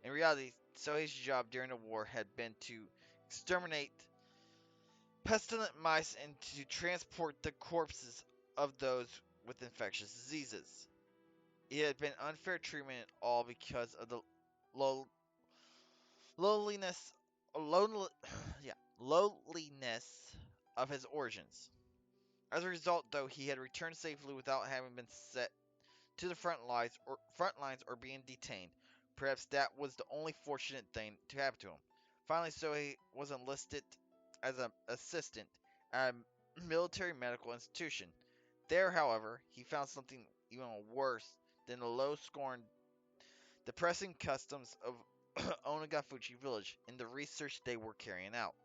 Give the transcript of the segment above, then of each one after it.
In reality, Sohei's job during the war had been to exterminate pestilent mice and to transport the corpses of those with infectious diseases. It had been unfair treatment all because of the low, lowliness, lonely, yeah, lowliness of his origins. As a result, though, he had returned safely without having been set to the front lines or being detained. Perhaps that was the only fortunate thing to happen to him. Finally, Sohei was enlisted as an assistant at a military medical institution. There, however, he found something even worse than the low scorn, depressing customs of Onagafuchi village in the research they were carrying out.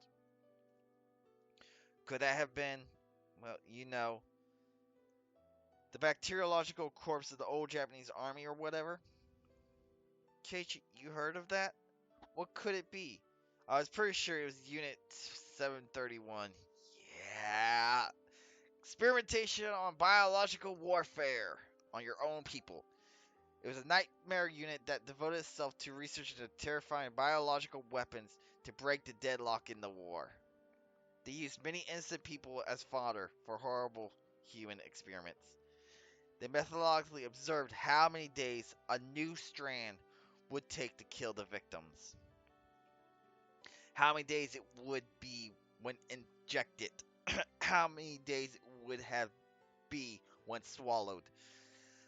Could that have been, well, the bacteriological corpse of the old Japanese army or whatever? Keiichi, you heard of that? What could it be? I was pretty sure it was Unit 731. Yeah. Experimentation on biological warfare on your own people. It was a nightmare unit that devoted itself to researching the terrifying biological weapons to break the deadlock in the war. They used many innocent people as fodder for horrible human experiments. They methodologically observed how many days a new strand would take to kill the victims, how many days it would be when injected, how many days it would have be when swallowed.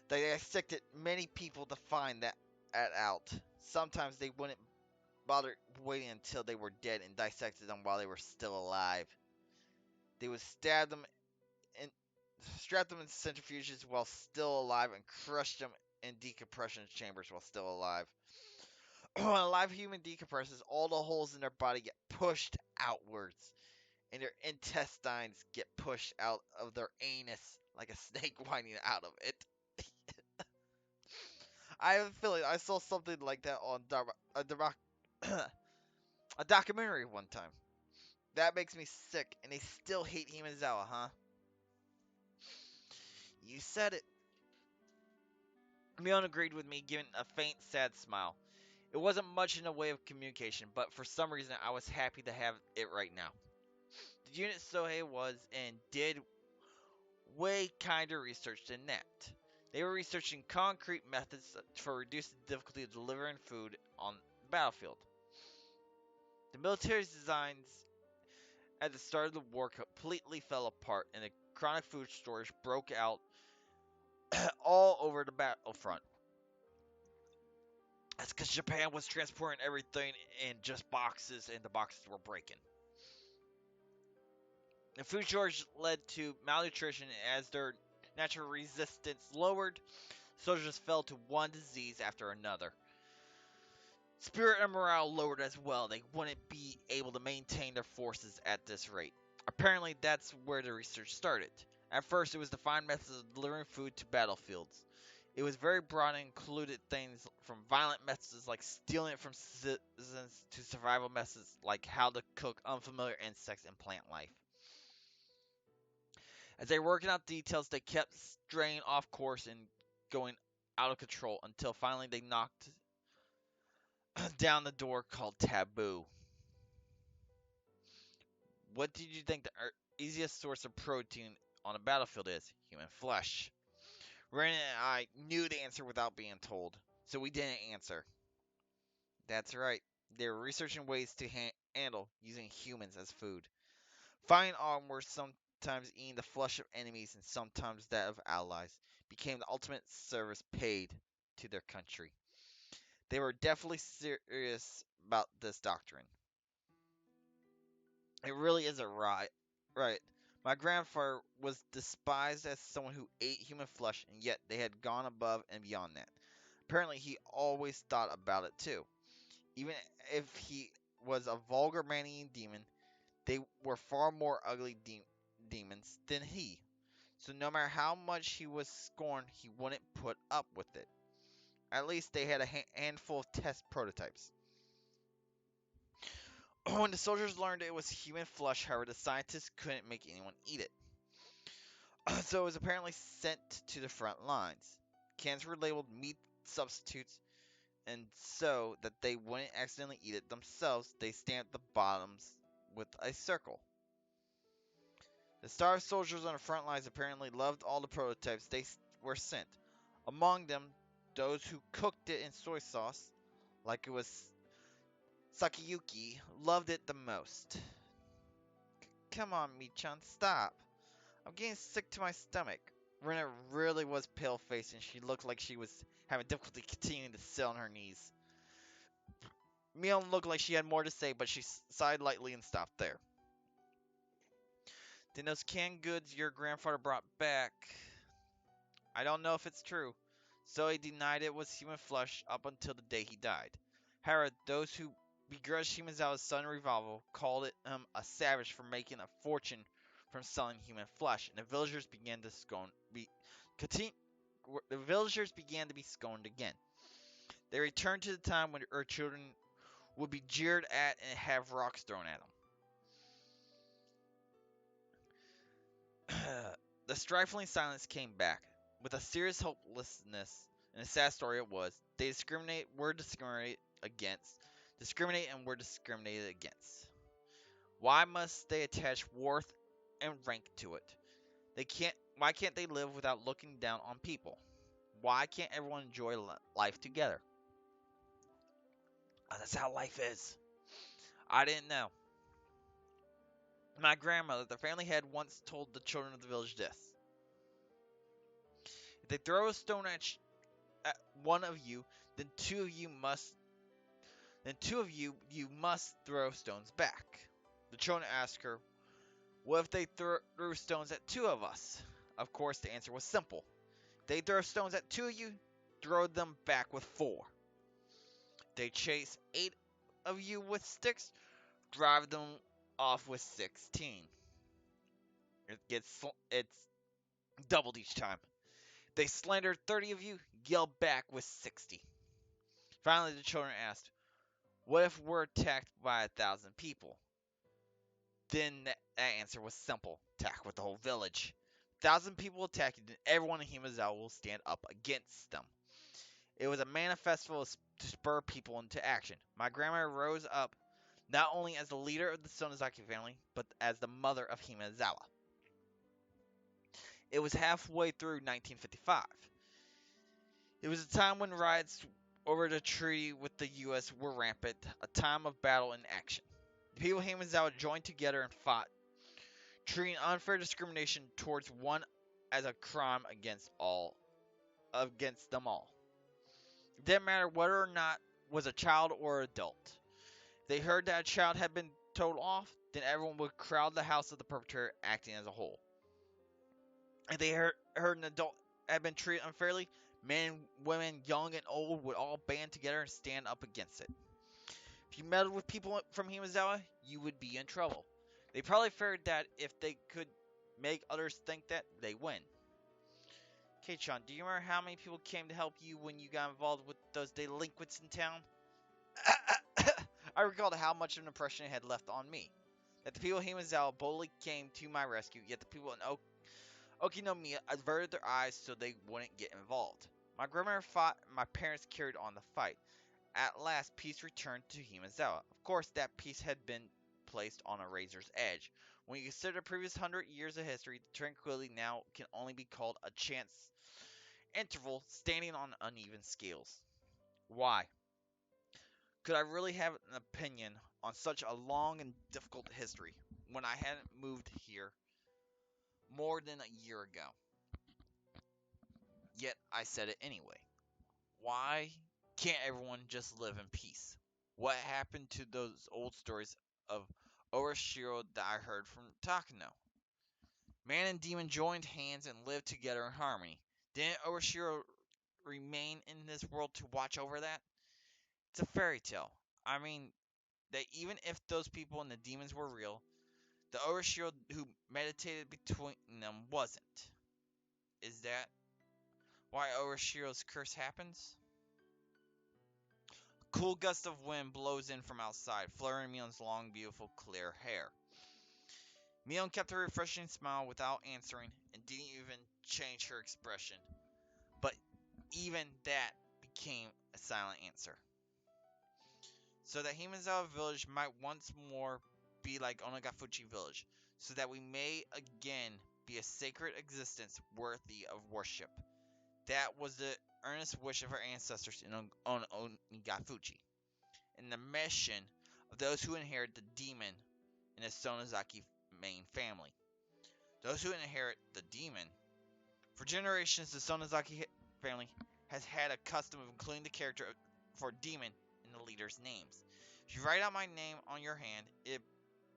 They dissected many people to find that out. Sometimes they wouldn't bother waiting until they were dead and dissected them while they were still alive. They would and strap them in centrifuges while still alive and crush them in decompression chambers while still alive. When a live human decompresses, all the holes in their body get pushed outwards, and their intestines get pushed out of their anus like a snake whining out of it. I have a feeling I saw something like that on a documentary one time. That makes me sick, and they still hate Himizawa, huh? You said it. Mion agreed with me, giving a faint, sad smile. It wasn't much in the way of communication, but for some reason I was happy to have it right now. The unit Sohei was in did way kinder research than that. They were researching concrete methods for reducing the difficulty of delivering food on the battlefield. The military's designs at the start of the war completely fell apart, and a chronic food shortage broke out all over the battlefront. That's because Japan was transporting everything in just boxes, and the boxes were breaking. The food shortage led to malnutrition as their natural resistance lowered. Soldiers fell to one disease after another. Spirit and morale lowered as well. They wouldn't be able to maintain their forces at this rate. Apparently, that's where the research started. At first, it was to find methods of delivering food to battlefields. It was very broad and included things from violent methods like stealing it from citizens to survival methods like how to cook unfamiliar insects and plant life. As they were working out details, they kept straying off course and going out of control until finally they knocked down the door called Taboo. What did you think the easiest source of protein on a battlefield is? Human flesh. Ren and I knew the answer without being told, so we didn't answer. That's right. They were researching ways to handle using humans as food. Fine armor, sometimes eating the flesh of enemies and sometimes that of allies, became the ultimate service paid to their country. They were definitely serious about this doctrine. It really is a right. Right. My grandfather was despised as someone who ate human flesh, and yet they had gone above and beyond that. Apparently, he always thought about it too. Even if he was a vulgar man-eating demon, they were far more ugly demons than he. So no matter how much he was scorned, he wouldn't put up with it. At least they had a handful of test prototypes. When the soldiers learned it was human flesh, however, the scientists couldn't make anyone eat it. So it was apparently sent to the front lines. Cans were labeled meat substitutes, and so that they wouldn't accidentally eat it themselves, they stamped the bottoms with a circle. The starved soldiers on the front lines apparently loved all the prototypes they were sent. Among them, those who cooked it in soy sauce, like it was Sakiyuki, loved it the most. Come on, Michan, stop. I'm getting sick to my stomach. Rena really was pale-faced, and she looked like she was having difficulty continuing to sit on her knees. Mion looked like she had more to say, but she sighed lightly and stopped there. Then those canned goods your grandfather brought back, I don't know if it's true. Zoe denied it was human flesh up until the day he died. However, those who begrudged Himazawa's son Revolvo called him a savage for making a fortune from selling human flesh, and the villagers began to be scorned again. They returned to the time when her children would be jeered at and have rocks thrown at them. The stifling silence came back. With a serious hopelessness, and a sad story it was, they were discriminated against. Why must they attach worth and rank to it? Why can't they live without looking down on people? Why can't everyone enjoy life together? Oh, that's how life is. I didn't know. My grandmother, the family head, once told the children of the village this. If they throw a stone at one of you, then two of you must throw stones back. The children asked her, what if they threw stones at two of us? Of course, the answer was simple. If they throw stones at two of you, throw them back with four. If they chase 8 of you with sticks, drive them off with 16. It's doubled each time. If they slander 30 of you, yell back with 60. Finally, the children asked, what if we're attacked by 1,000 people? Then that answer was simple. Attack with the whole village. 1,000 people attack you, then everyone in Himazawa will stand up against them. It was a manifesto to spur people into action. My grandmother rose up not only as the leader of the Sonozaki family, but as the mother of Himazawa. It was halfway through 1955. It was a time when riots over the treaty with the U.S. were rampant, a time of battle and action. The people of Himazawa joined together and fought, treating unfair discrimination towards one as a crime against them all. It didn't matter whether or not was a child or adult. If they heard that a child had been told off, then everyone would crowd the house of the perpetrator, acting as a whole. If they heard an adult had been treated unfairly, men, women, young and old would all band together and stand up against it. If you meddled with people from Himazawa, you would be in trouble. They probably figured that if they could make others think that, they win. Kei-chan, do you remember how many people came to help you when you got involved with those delinquents in town? I recalled how much of an impression it had left on me. That the people of Himazawa boldly came to my rescue, yet the people in Okinomiya averted their eyes so they wouldn't get involved. My grandmother fought, and my parents carried on the fight. At last, peace returned to Himazawa. Of course, that peace had been placed on a razor's edge. When you consider the previous 100 years of history, the tranquility now can only be called a chance interval standing on uneven scales. Why? Could I really have an opinion on such a long and difficult history when I hadn't moved here more than a year ago? Yet I said it anyway. Why can't everyone just live in peace? What happened to those old stories of Orashiro that I heard from Takano? Man and demon joined hands and lived together in harmony. Didn't Orashiro remain in this world to watch over that? It's a fairy tale. I mean, that even if those people and the demons were real, the Orashiro who meditated between them wasn't. Is that why Orashiro's curse happens? A cool gust of wind blows in from outside, fluttering Mion's long, beautiful, clear hair. Mion kept her refreshing smile without answering, and didn't even change her expression. But even that became a silent answer. So that Himezawa village might once more be like Onagafuchi village, so that we may again be a sacred existence worthy of worship. That was the earnest wish of our ancestors on Onagafuchi, and the mission of those who inherit the demon in the Sonozaki main family. Those who inherit the demon. For generations, the Sonozaki family has had a custom of including the character for demon in the leaders' names. If you write out my name on your hand, it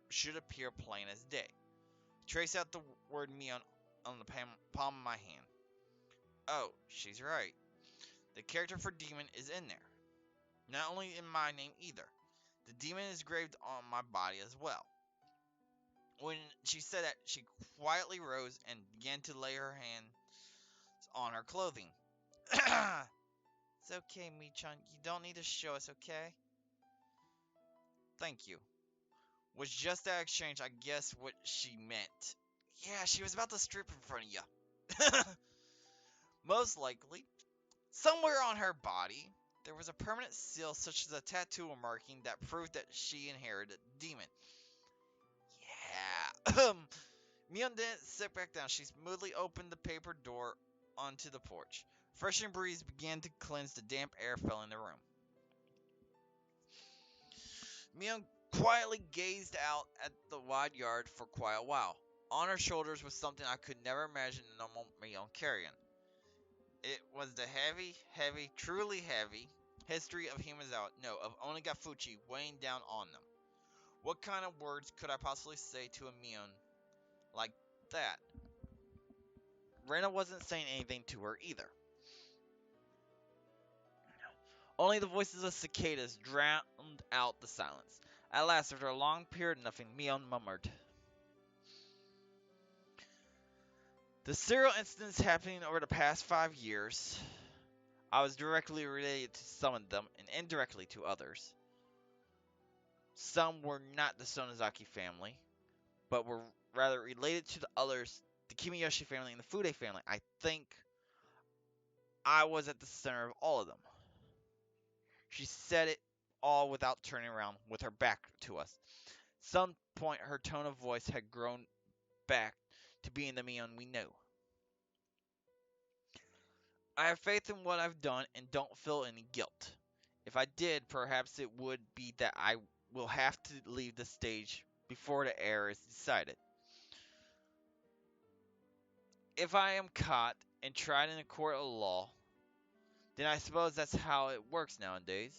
should appear plain as day. Trace out the word Mion on the palm of my hand. Oh, she's right. The character for demon is in there. Not only in my name either. The demon is engraved on my body as well. When she said that, she quietly rose and began to lay her hands on her clothing. It's okay, Michan. You don't need to show us, okay? Thank you. Was just that exchange, I guess, what she meant. Yeah, she was about to strip in front of you. Most likely. Somewhere on her body, there was a permanent seal such as a tattoo or marking that proved that she inherited the demon. Yeah. Mion didn't sit back down. She smoothly opened the paper door onto the porch. Freshening breeze began to cleanse the damp air filling the room. Mion quietly gazed out at the wide yard for quite a while. On her shoulders was something I could never imagine a normal Mion carrying. It was the heavy, truly heavy history of of Onagafuchi weighing down on them. What kind of words could I possibly say to a Mion like that? Rena wasn't saying anything to her either. Only the voices of cicadas drowned out the silence. At last, after a long period of nothing, Mion murmured. The serial incidents happening over the past 5 years, I was directly related to some of them and indirectly to others. Some were not the Sonozaki family, but were rather related to the others, the Kimiyoshi family and the Fude family. I think I was at the center of all of them. She said it all without turning around with her back to us. At some point her tone of voice had grown back to being the Mion we knew. I have faith in what I've done and don't feel any guilt. If I did, perhaps it would be that I will have to leave the stage before the error is decided. If I am caught and tried in a court of law, then I suppose that's how it works nowadays.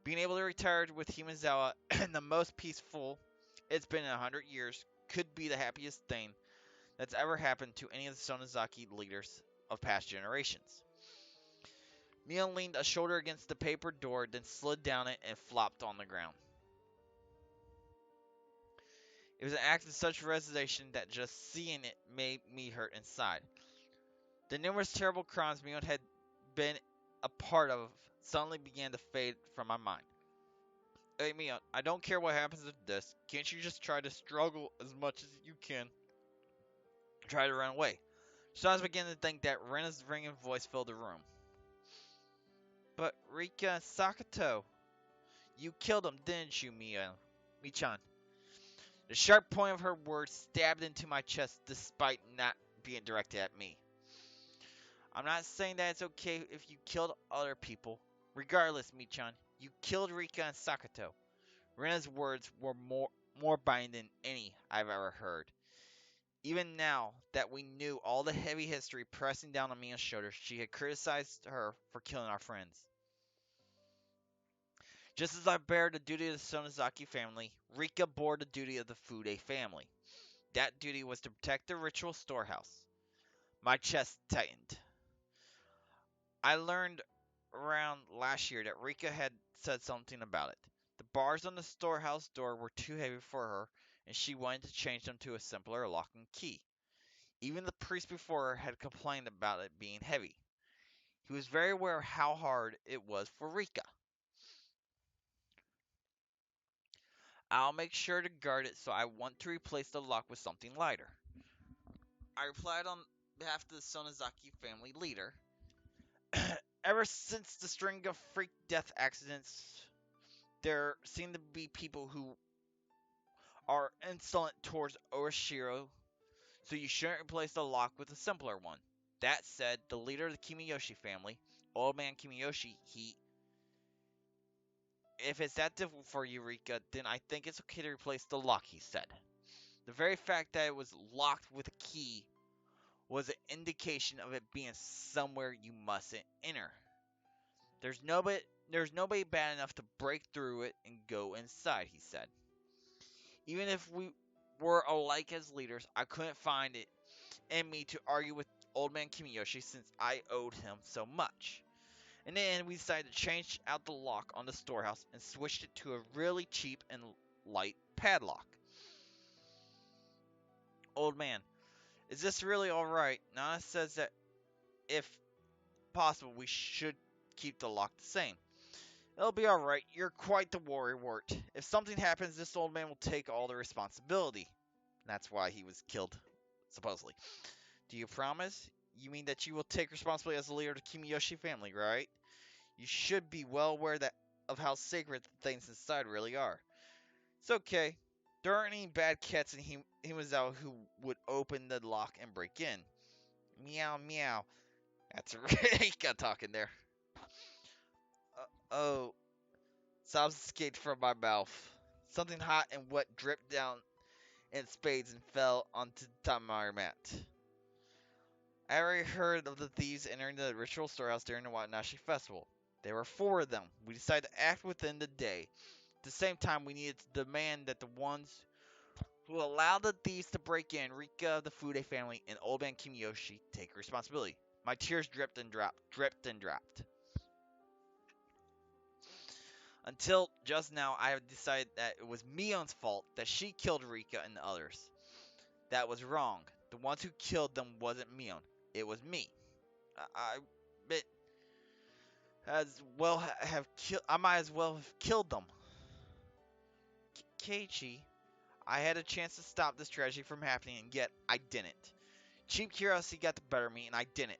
Being able to retire with Himezawa and the most peaceful it's been in 100 years could be the happiest thing that's ever happened to any of the Sonozaki leaders of past generations. Mion leaned a shoulder against the paper door, then slid down it and flopped on the ground. It was an act of such resignation that just seeing it made me hurt inside. The numerous terrible crimes Mion had been a part of suddenly began to fade from my mind. Hey Mion, I don't care what happens with this. Can't you just try to struggle as much as you can? Try to run away. So I was beginning to think that Rena's ringing voice filled the room. But Rika and Sakato, you killed them, didn't you, Michan? The sharp point of her words stabbed into my chest despite not being directed at me. I'm not saying that it's okay if you killed other people. Regardless, Michan, you killed Rika and Sakato. Rena's words were more binding than any I've ever heard. Even now that we knew all the heavy history pressing down on Mia's shoulders, she had criticized her for killing our friends. Just as I bear the duty of the Sonozaki family, Rika bore the duty of the Fude family. That duty was to protect the ritual storehouse. My chest tightened. I learned around last year that Rika had said something about it. The bars on the storehouse door were too heavy for her, and she wanted to change them to a simpler lock and key. Even the priest before her had complained about it being heavy. He was very aware of how hard it was for Rika. I'll make sure to guard it, so I want to replace the lock with something lighter. I replied on behalf of the Sonozaki family leader. Ever since the string of freak death accidents, there seem to be people who are insolent towards Orishiro, so you shouldn't replace the lock with a simpler one. That said, the leader of the Kimiyoshi family, Old Man Kimiyoshi, if it's that difficult for you, Rika, then I think it's okay to replace the lock, he said. The very fact that it was locked with a key was an indication of it being somewhere you mustn't enter. There's nobody bad enough to break through it and go inside, he said. Even if we were alike as leaders, I couldn't find it in me to argue with Old Man Kimiyoshi since I owed him so much. In the end, we decided to change out the lock on the storehouse and switched it to a really cheap and light padlock. Old man, is this really alright? Nana says that if possible, we should keep the lock the same. It'll be alright, you're quite the worrywart. If something happens, this old man will take all the responsibility. That's why he was killed, supposedly. Do you promise? You mean that you will take responsibility as the leader of the Kimiyoshi family, right? You should be well aware of how sacred the things inside really are. It's okay. There aren't any bad cats in Himazawa who would open the lock and break in. Meow meow. That's Rika talking there. Oh, sobs escaped from my mouth. Something hot and wet dripped down in spades and fell onto the Tamari mat. I already heard of the thieves entering the ritual storehouse during the Watanashi festival. There were 4 of them. We decided to act within the day. At the same time, we needed to demand that the ones who allowed the thieves to break in, Rika, the Fude family, and Old Man Kimiyoshi, take responsibility. My tears dripped and dropped. Until just now, I have decided that it was Mion's fault that she killed Rika and the others. That was wrong. The ones who killed them wasn't Mion. It was me. I bit as well have killed. I might as well have killed them. Keiichi, I had a chance to stop this tragedy from happening, and yet I didn't. Cheap curiosity got the better of me, and I didn't.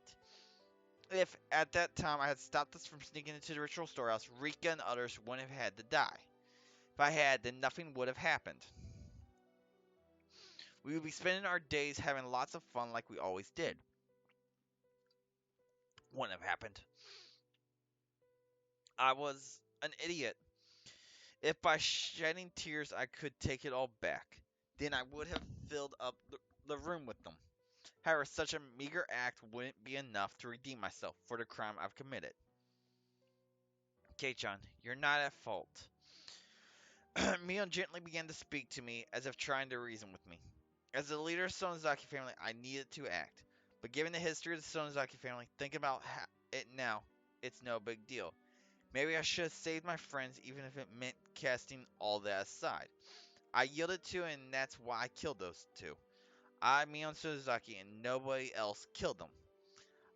If at that time I had stopped us from sneaking into the ritual storehouse, Rika and others wouldn't have had to die. If I had, then nothing would have happened. We would be spending our days having lots of fun like we always did. Wouldn't have happened. I was an idiot. If by shedding tears I could take it all back, then I would have filled up the room with them. However, such a meager act wouldn't be enough to redeem myself for the crime I've committed. Kei-chan, you're not at fault. Mion gently began to speak to me as if trying to reason with me. As the leader of the Sonozaki family, I needed to act. But given the history of the Sonozaki family, think about it now. It's no big deal. Maybe I should have saved my friends even if it meant casting all that aside. I yielded to it, and that's why I killed those 2. I, Mion Sonozaki, and nobody else killed them.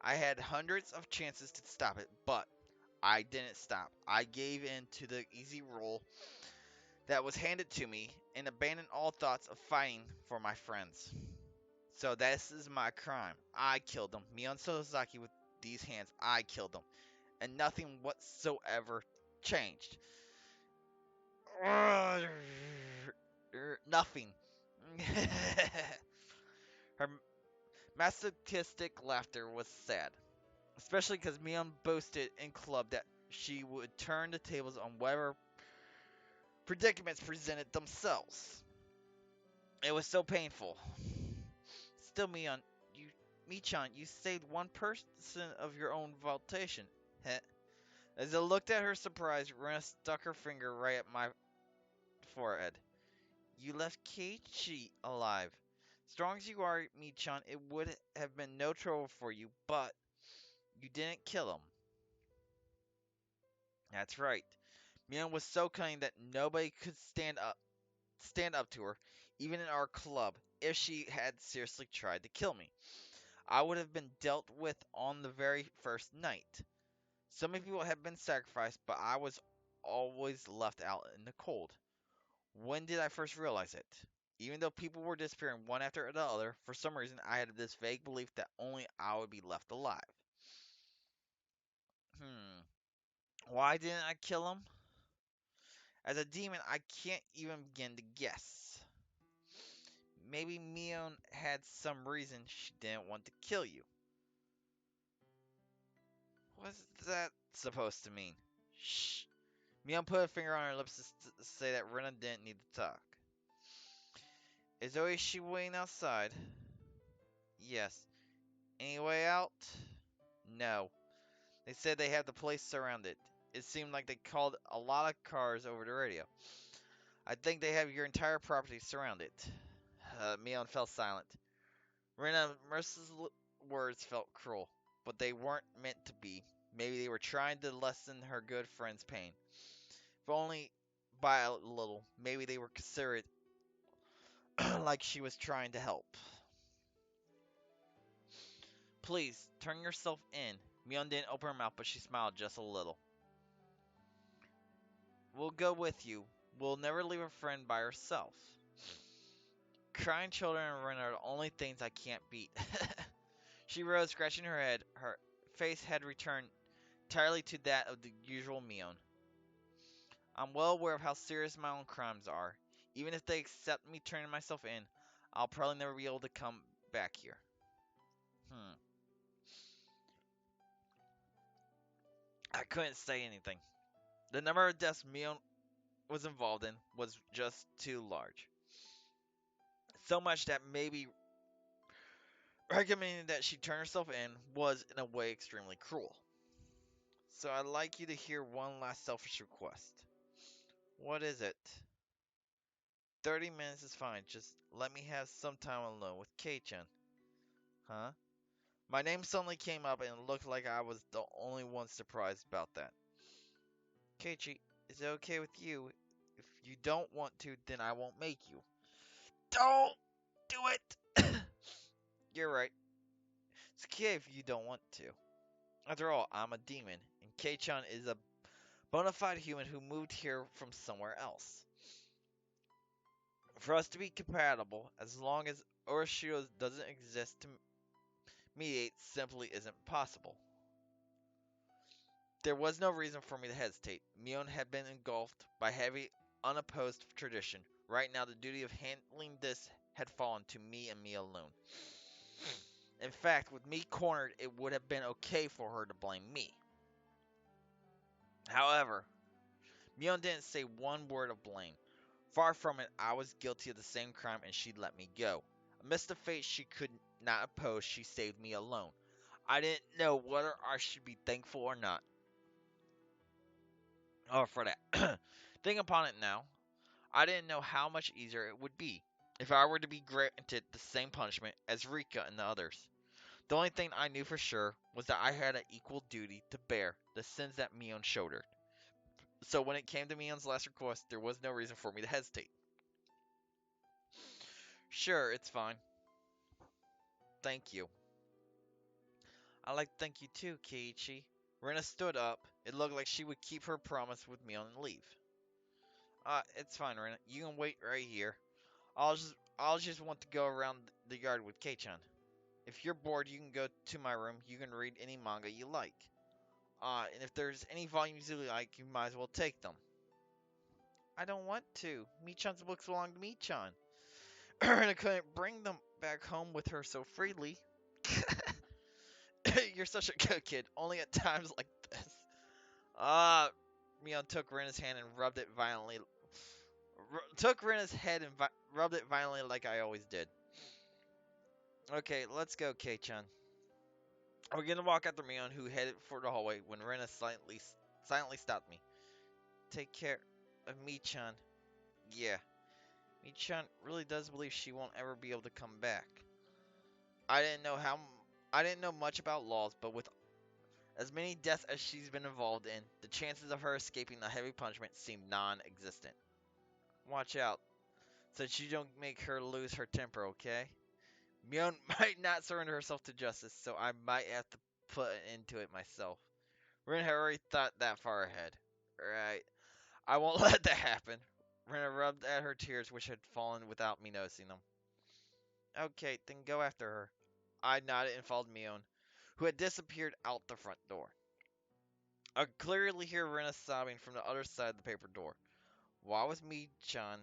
I had hundreds of chances to stop it, but I didn't stop. I gave in to the easy role that was handed to me and abandoned all thoughts of fighting for my friends. So this is my crime. I killed them. Mion Sonozaki with these hands, I killed them. And nothing whatsoever changed. Nothing. Her masochistic laughter was sad, especially because Mion boasted in club that she would turn the tables on whatever predicaments presented themselves. It was so painful. Still, Michan, you saved one person of your own vaultation. Heh. As I looked at her surprised, Rena stuck her finger right at my forehead. You left Keiichi alive. Strong as you are, Michan, it would have been no trouble for you, but you didn't kill him. That's right. Mion was so cunning that nobody could stand up to her, even in our club, if she had seriously tried to kill me. I would have been dealt with on the very first night. So many people have been sacrificed, but I was always left out in the cold. When did I first realize it? Even though people were disappearing one after the other, for some reason I had this vague belief that only I would be left alive. Hmm. Why didn't I kill him? As a demon, I can't even begin to guess. Maybe Mion had some reason she didn't want to kill you. What's that supposed to mean? Shh. Mion put a finger on her lips to say that Rena didn't need to talk. Is Oishi waiting outside? Yes. Any way out? No. They said they have the place surrounded. It seemed like they called a lot of cars over the radio. I think they have your entire property surrounded. Mion fell silent. Rena Mercer's words felt cruel, but they weren't meant to be. Maybe they were trying to lessen her good friend's pain. If only by a little. Maybe they were considerate, like she was trying to help. Please, turn yourself in. Mion didn't open her mouth, but she smiled just a little. We'll go with you. We'll never leave a friend by herself. Crying children and Ren are the only things I can't beat. She rose, scratching her head. Her face had returned entirely to that of the usual Mion. I'm well aware of how serious my own crimes are. Even if they accept me turning myself in, I'll probably never be able to come back here. Hmm. I couldn't say anything. The number of deaths Mion was involved in was just too large. So much that maybe recommending that she turn herself in was, in a way, extremely cruel. So I'd like you to hear one last selfish request. What is it? 30 minutes is fine. Just let me have some time alone with Kei-chan. Huh? My name suddenly came up and it looked like I was the only one surprised about that. Keiichi, is it okay with you? If you don't want to, then I won't make you. Don't do it! You're right. It's okay if you don't want to. After all, I'm a demon, and Kei-chan is a bona fide human who moved here from somewhere else. For us to be compatible, as long as Orishiro doesn't exist to mediate, simply isn't possible. There was no reason for me to hesitate. Mion had been engulfed by heavy, unopposed tradition. Right now, the duty of handling this had fallen to me and me alone. In fact, with me cornered, it would have been okay for her to blame me. However, Mion didn't say one word of blame. Far from it, I was guilty of the same crime and she let me go. Amidst the fate she could not oppose, she saved me alone. I didn't know whether I should be thankful or not. Oh, for that. Think upon it now. I didn't know how much easier it would be if I were to be granted the same punishment as Rika and the others. The only thing I knew for sure was that I had an equal duty to bear the sins that Mion shouldered. So when it came to Mion's last request, there was no reason for me to hesitate. Sure, it's fine. Thank you. I'd like to thank you too, Keiichi. Rena stood up. It looked like she would keep her promise with Mion and leave. It's fine, Rena. You can wait right here. I'll just want to go around the yard with Kei-chan. If you're bored, you can go to my room. You can read any manga you like. And if there's any volumes you like, you might as well take them. I don't want to. Michan's books belong to Michan. And I couldn't bring them back home with her so freely. You're such a good kid, only at times like this. Mion took Rena's hand and rubbed it violently. Took Rena's head and rubbed it violently like I always did. Okay, let's go, Kei-chan. We're gonna walk after Mion, who headed for the hallway when Rena silently stopped me. Take care of Michan. Yeah, Michan really does believe she won't ever be able to come back. I didn't know how. I didn't know much about laws, but with as many deaths as she's been involved in, the chances of her escaping a heavy punishment seem non-existent. Watch out, so that you don't make her lose her temper, okay? Mion might not surrender herself to justice, so I might have to put an end to it myself. Ren had already thought that far ahead. Right. I won't let that happen. Rena rubbed at her tears, which had fallen without me noticing them. Okay, then go after her. I nodded and followed Mion, who had disappeared out the front door. I could clearly hear Rena sobbing from the other side of the paper door. Why was Michan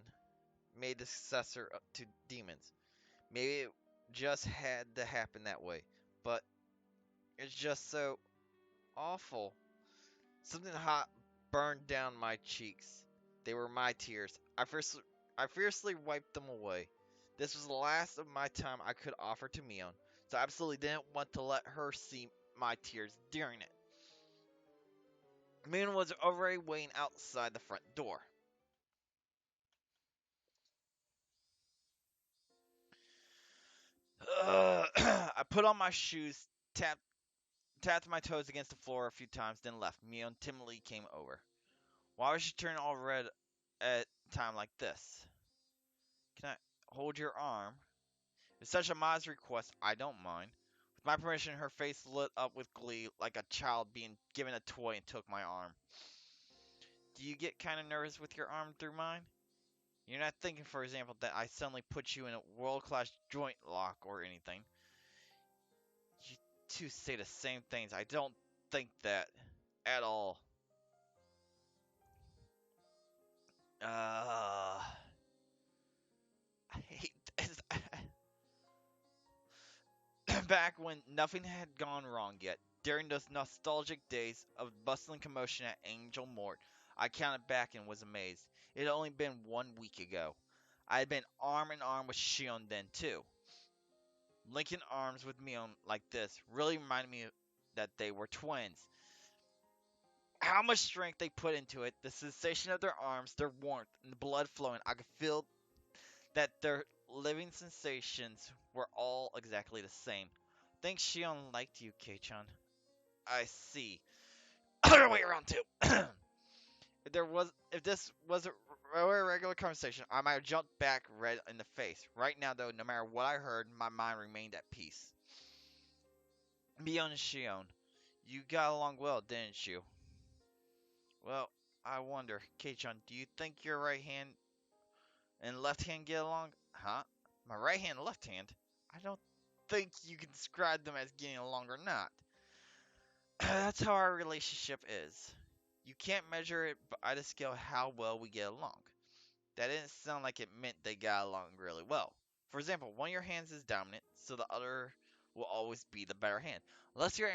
made the successor to demons? Maybe it just had to happen that way. But it's just so awful. Something hot burned down my cheeks. They were my tears. I fiercely wiped them away. This was the last of my time I could offer to Mion, so I absolutely didn't want to let her see my tears during it. Mion was already waiting outside the front door. I put on my shoes, tapped my toes against the floor a few times, then left. Mion timidly came over. Why was she turning all red at a time like this? Can I hold your arm? It's such a modest request, I don't mind. With my permission, her face lit up with glee like a child being given a toy and took my arm. Do you get kind of nervous with your arm through mine? You're not thinking, for example, that I suddenly put you in a world-class joint lock or anything. You two say the same things. I don't think that at all. Uh, I hate this. Back when nothing had gone wrong yet, during those nostalgic days of bustling commotion at Angel Mort, I counted back and was amazed. It had only been 1 week ago. I had been arm in arm with Shion then too. Linking arms with Mion like this really reminded me that they were twins. How much strength they put into it, the sensation of their arms, their warmth, and the blood flowing, I could feel that their living sensations were all exactly the same. Think Shion liked you, Kei-chan. I see. Other way around too. If this was a regular conversation, I might have jumped back red in the face. Right now, though, no matter what I heard, my mind remained at peace. Mion and Shion, you got along well, didn't you? Well, I wonder, Kei-chan, do you think your right hand and left hand get along? Huh? My right hand and left hand? I don't think you can describe them as getting along or not. That's how our relationship is. You can't measure it by the scale of how well we get along. That didn't sound like it meant they got along really well. For example, one of your hands is dominant, so the other will always be the better hand. Unless you're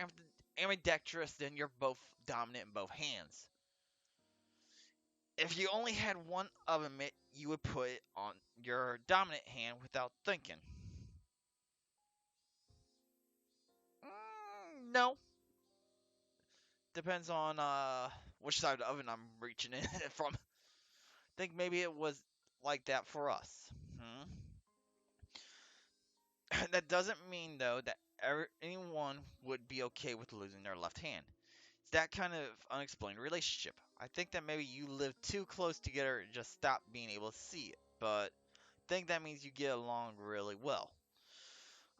ambidextrous, then you're both dominant in both hands. If you only had one of them, you would put it on your dominant hand without thinking. No. Depends on which side of the oven I'm reaching in from. Think maybe it was like that for us. That doesn't mean, though, that anyone would be okay with losing their left hand. It's that kind of unexplained relationship. I think that maybe you live too close together and just stop being able to see it, but I think that means you get along really well.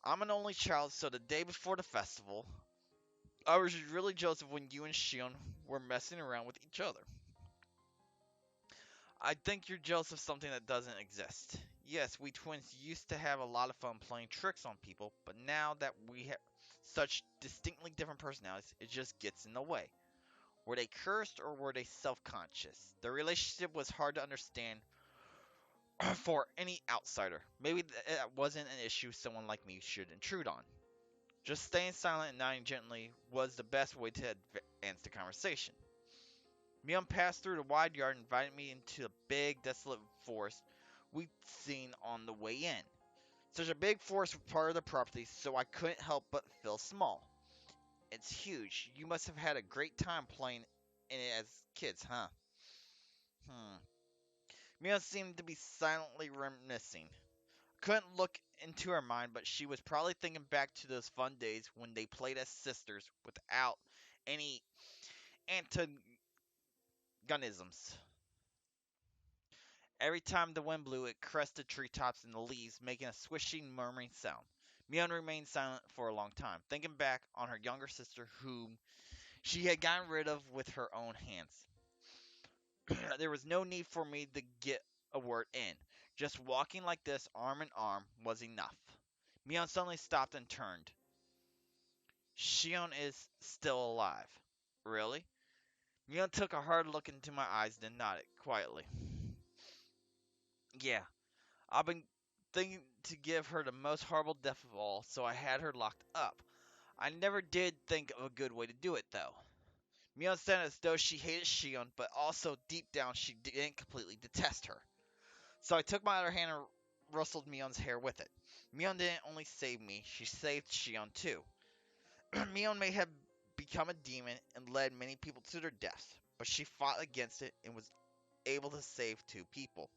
I'm an only child, so the day before the festival, I was really jealous of when you and Shion were messing around with each other. I think you're jealous of something that doesn't exist. Yes, we twins used to have a lot of fun playing tricks on people, but now that we have such distinctly different personalities, it just gets in the way. Were they cursed or were they self conscious? The relationship was hard to understand for any outsider. Maybe that wasn't an issue someone like me should intrude on. Just staying silent and nodding gently was the best way to advance the conversation. Mion passed through the wide yard and invited me into the big, desolate forest we'd seen on the way in. Such a big forest was part of the property, so I couldn't help but feel small. It's huge. You must have had a great time playing in it as kids, huh? Hmm. Mion seemed to be silently reminiscing. Couldn't look into her mind, but she was probably thinking back to those fun days when they played as sisters without any antagonisms. Every time the wind blew, it caressed the treetops and the leaves, making a swishing, murmuring sound. Mion remained silent for a long time, thinking back on her younger sister, whom she had gotten rid of with her own hands. There was no need for me to get a word in. Just walking like this, arm in arm, was enough. Mion suddenly stopped and turned. Shion is still alive. Really? Mion took a hard look into my eyes, then nodded quietly. Yeah, I've been thinking to give her the most horrible death of all, so I had her locked up. I never did think of a good way to do it, though. Mion sounded as though she hated Shion, but also deep down she didn't completely detest her. So I took my other hand and rustled Mion's hair with it. Mion didn't only save me, she saved Shion too. Mion may have become a demon and led many people to their deaths, but she fought against it and was able to save two people.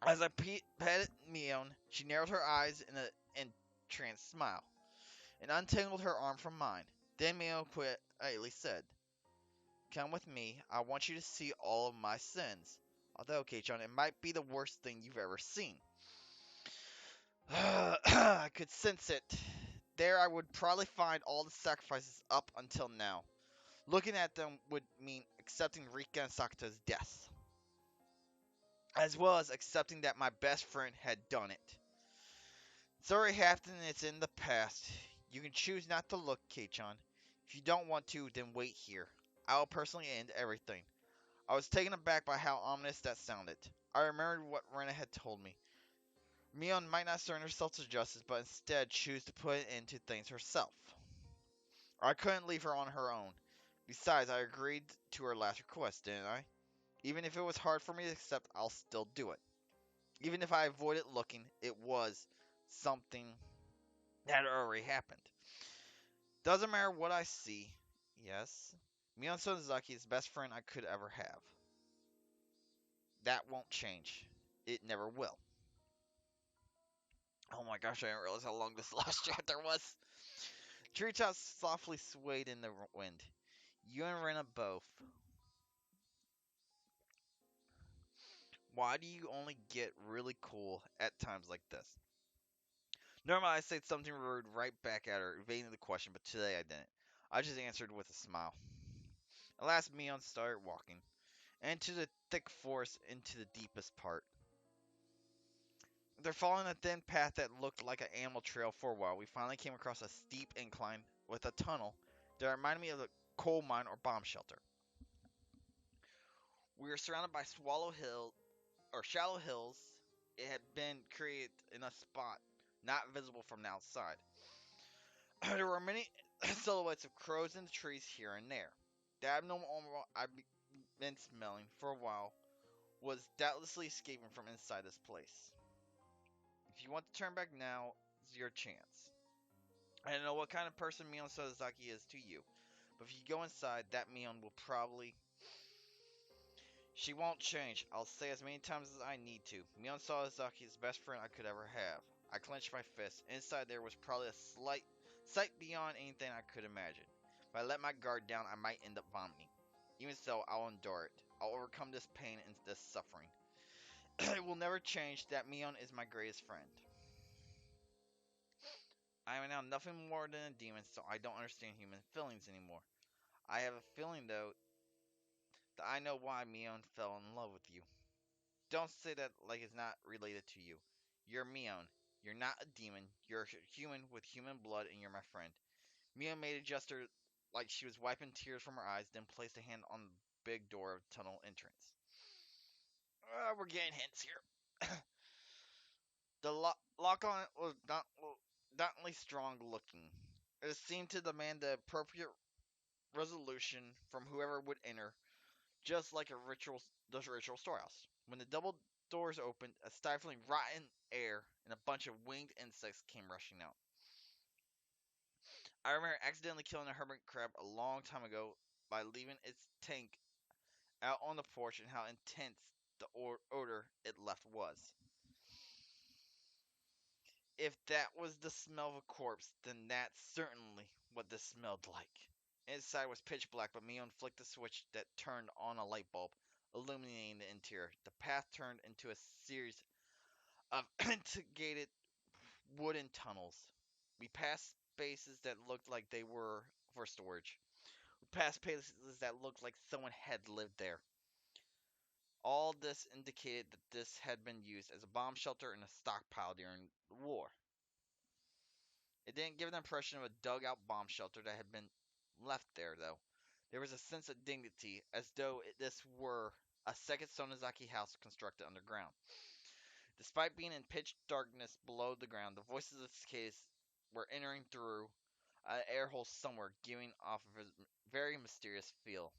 As I petted Mion, she narrowed her eyes in an entranced smile and untangled her arm from mine. Then Mion quietly said, "Come with me. I want you to see all of my sins. Although, Keichon, it might be the worst thing you've ever seen." I could sense it. There I would probably find all the sacrifices up until now. Looking at them would mean accepting Rika and Sakata's deaths, as well as accepting that my best friend had done it. It's already happened and it's in the past. You can choose not to look, Keichan. If you don't want to, then wait here. I will personally end everything. I was taken aback by how ominous that sounded. I remembered what Rena had told me. Mion might not surrender herself to justice, but instead choose to put an end to things herself. I couldn't leave her on her own. Besides, I agreed to her last request, didn't I? Even if it was hard for me to accept, I'll still do it. Even if I avoided looking, it was something that had already happened. Doesn't matter what I see. Yes, Mion Sonozaki is the best friend I could ever have. That won't change. It never will. Oh my gosh, I didn't realize how long this last chapter was. Treetops softly swayed in the wind. You and Rena both. Why do you only get really cool at times like this? Normally I say something rude right back at her, evading the question, but today I didn't. I just answered with a smile. At last Mion started walking, into the thick forest into the deepest part. After following a thin path that looked like an animal trail for a while, we finally came across a steep incline with a tunnel that reminded me of a coal mine or bomb shelter. We were surrounded by shallow hills. It had been created in a spot not visible from the outside. There were many silhouettes of crows in the trees here and there. The abnormal aroma I'd been smelling for a while was doubtlessly escaping from inside this place. If you want to turn back now, it's your chance. I don't know what kind of person Mion Sazaki is to you, but if you go inside, that Mion will probably. She won't change. I'll say as many times as I need to. Mion Sazaki is the best friend I could ever have. I clenched my fist. Inside there was probably a sight beyond anything I could imagine. If I let my guard down, I might end up vomiting. Even so, I'll endure it. I'll overcome this pain and this suffering. It will never change that Mion is my greatest friend. I am now nothing more than a demon, so I don't understand human feelings anymore. I have a feeling, though, that I know why Mion fell in love with you. Don't say that like it's not related to you. You're Mion. You're not a demon. You're a human with human blood, and you're my friend. Mion made a gesture like she was wiping tears from her eyes, then placed a hand on the big door of the tunnel entrance. We're getting hints here. The lock on it was not strong looking. It seemed to demand the appropriate resolution from whoever would enter, just like the ritual storehouse. When the double doors opened, a stifling, rotten air and a bunch of winged insects came rushing out. I remember accidentally killing a hermit crab a long time ago by leaving its tank out on the porch and how intense the odor it left was. If that was the smell of a corpse, then that's certainly what this smelled like. Inside was pitch black, but Mion flicked the switch that turned on a light bulb, illuminating the interior. The path turned into a series of integrated wooden tunnels. We passed spaces that looked like they were for storage. We passed places that looked like someone had lived there. All this indicated that this had been used as a bomb shelter and a stockpile during the war. It didn't give the impression of a dug out bomb shelter that had been left there, though. There was a sense of dignity, as though this were a second Sonozaki house constructed underground. Despite being in pitch darkness below the ground, the voices of the cicadas were entering through an air hole somewhere, giving off of a very mysterious feel.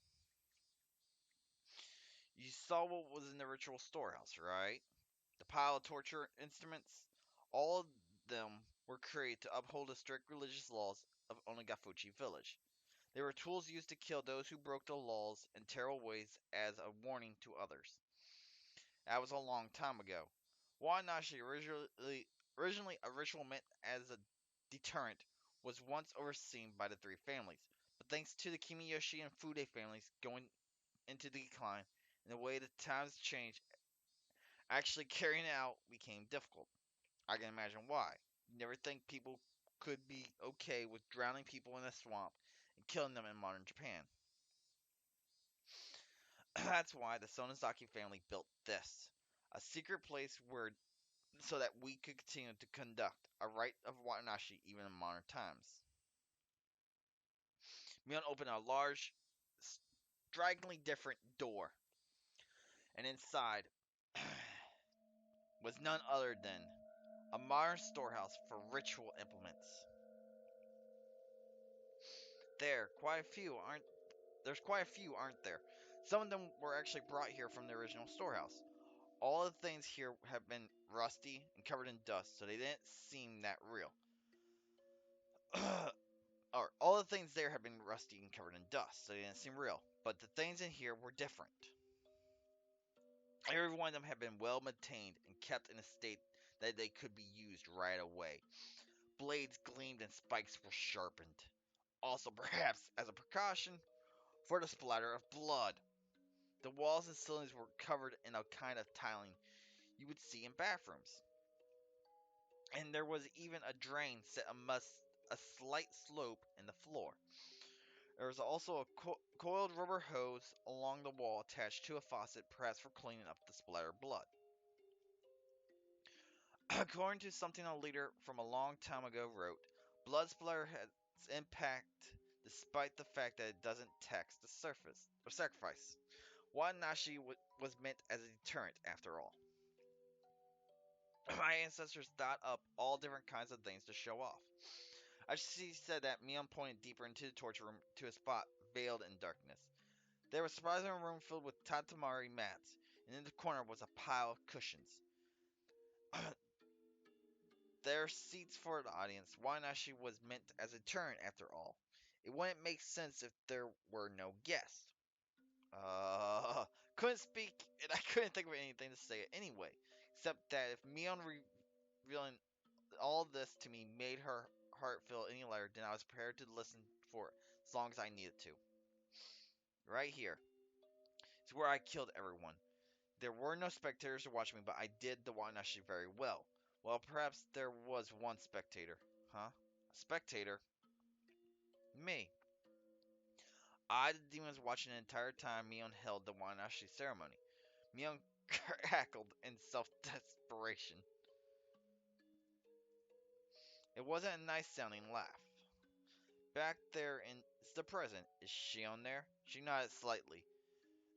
You saw what was in the ritual storehouse, right? The pile of torture instruments? All of them were created to uphold the strict religious laws of Onagafuchi village. They were tools used to kill those who broke the laws in terrible ways as a warning to others. That was a long time ago. Wanashi, originally a ritual meant as a deterrent, was once overseen by the three families, but thanks to the Kimiyoshi and Fude families going into decline and the way the times changed, actually carrying it out became difficult. I can imagine why. You never think people could be okay with drowning people in a swamp and killing them in modern Japan. That's why the Sonozaki family built this, a secret place where so that we could continue to conduct a rite of Watanashi even in modern times. Mion opened a large, strikingly different door, and inside was none other than a modern storehouse for ritual implements. There, quite a few aren't There's quite a few, aren't there? Some of them were actually brought here from the original storehouse. All the things here have been rusty and covered in dust, so they didn't seem that real. Or all the things there have been rusty and covered in dust, so they didn't seem real. But the things in here were different. Every one of them had been well maintained and kept in a state that they could be used right away. Blades gleamed and spikes were sharpened. Also, perhaps as a precaution for the splatter of blood. The walls and ceilings were covered in a kind of tiling you would see in bathrooms. And there was even a drain set amongst a slight slope in the floor. There was also a coiled rubber hose along the wall attached to a faucet, perhaps for cleaning up the splattered blood. According to something a leader from a long time ago wrote, blood splatter has impact despite the fact that it doesn't tax the surface or sacrifice. Watanashi was meant as a deterrent after all. My ancestors thought up all different kinds of things to show off. She said that Mion pointed deeper into the torture room to a spot veiled in darkness. There was a surprising room filled with tatamari mats, and in the corner was a pile of cushions. There are seats for the audience. Wanashi was meant as a deterrent after all. It wouldn't make sense if there were no guests. Couldn't speak, and I couldn't think of anything to say anyway, except that if Mion revealing all this to me made her heart feel any lighter, then I was prepared to listen for it as long as I needed to. Right here is where I killed everyone. There were no spectators to watch me, but I did the Wanashi very well. Well, perhaps there was one spectator. Huh? A spectator? Me. I, the demon, was watching the entire time Mion held the Wanashi ceremony. Mion cackled in self-desperation. It wasn't a nice sounding laugh. Back there in the present, is Shion there? She nodded slightly.